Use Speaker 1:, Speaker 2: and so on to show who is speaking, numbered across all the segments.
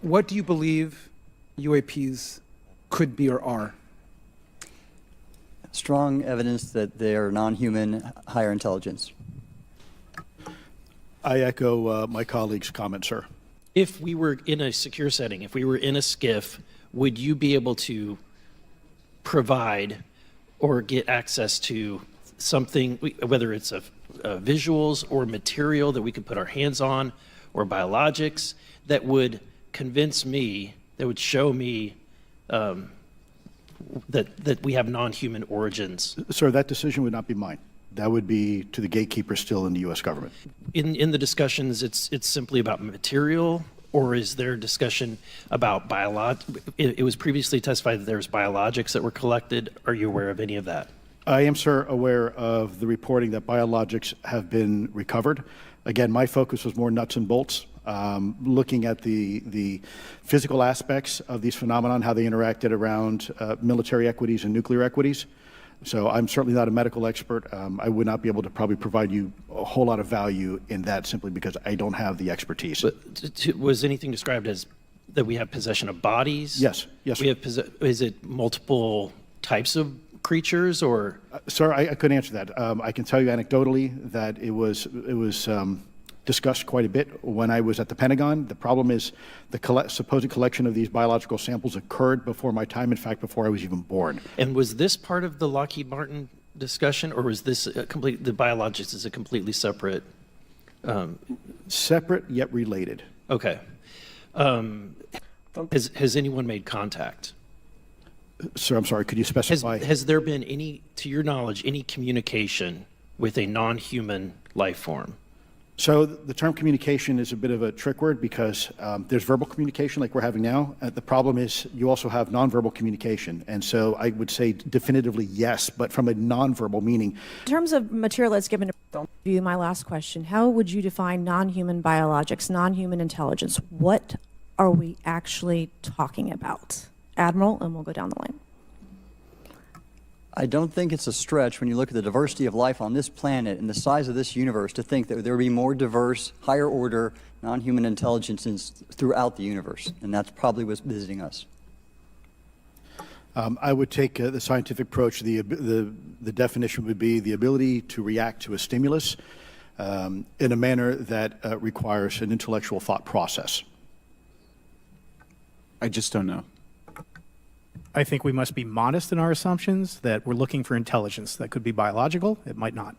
Speaker 1: What do you believe UAPs could be or are?
Speaker 2: Strong evidence that they are non-human, higher intelligence.
Speaker 3: I echo my colleague's comment, sir.
Speaker 4: If we were in a secure setting, if we were in a skiff, would you be able to provide or get access to something, whether it's visuals or material that we could put our hands on, or biologics, that would convince me, that would show me that we have non-human origins?
Speaker 3: Sir, that decision would not be mine. That would be to the gatekeeper still in the U.S. government.
Speaker 4: In the discussions, it's simply about material, or is there discussion about it was previously testified that there's biologics that were collected. Are you aware of any of that?
Speaker 3: I am, sir, aware of the reporting that biologics have been recovered. Again, my focus was more nuts and bolts, looking at the physical aspects of these phenomenon, how they interacted around military equities and nuclear equities. So I'm certainly not a medical expert. I would not be able to probably provide you a whole lot of value in that simply because I don't have the expertise.
Speaker 4: But was anything described as that we have possession of bodies?
Speaker 3: Yes, yes.
Speaker 4: We have is it multiple types of creatures, or?
Speaker 3: Sir, I couldn't answer that. I can tell you anecdotally that it was discussed quite a bit when I was at the Pentagon. The problem is the supposed collection of these biological samples occurred before my time, in fact, before I was even born.
Speaker 4: And was this part of the Lockheed Martin discussion, or was this the biologics is a completely separate?
Speaker 3: Separate yet related.
Speaker 4: Okay. Has anyone made contact?
Speaker 3: Sir, I'm sorry, could you specify?
Speaker 4: Has there been any, to your knowledge, any communication with a non-human life form?
Speaker 3: So the term communication is a bit of a trick word because there's verbal communication like we're having now. The problem is you also have nonverbal communication. And so I would say definitively yes, but from a nonverbal meaning.
Speaker 5: In terms of material that's given to you, my last question, how would you define non-human biologics, non-human intelligence? What are we actually talking about? Admiral, and we'll go down the line.
Speaker 2: I don't think it's a stretch when you look at the diversity of life on this planet and the size of this universe to think that there would be more diverse, higher order, non-human intelligences throughout the universe, and that's probably what's visiting us.
Speaker 3: I would take the scientific approach. The definition would be the ability to react to a stimulus in a manner that requires an intellectual thought process.
Speaker 6: I just don't know.
Speaker 7: I think we must be modest in our assumptions that we're looking for intelligence. That could be biological, it might not.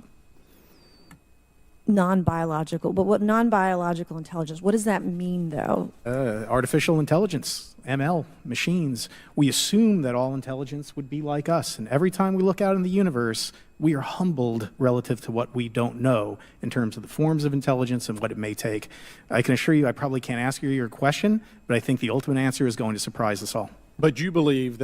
Speaker 5: Non-biological, but what non-biological intelligence, what does that mean though?
Speaker 7: Artificial intelligence, ML, machines. We assume that all intelligence would be like us, and every time we look out in the universe, we are humbled relative to what we don't know in terms of the forms of intelligence and what it may take. I can assure you I probably can't ask you your question, but I think the ultimate answer is going to surprise us all.
Speaker 6: But you believe that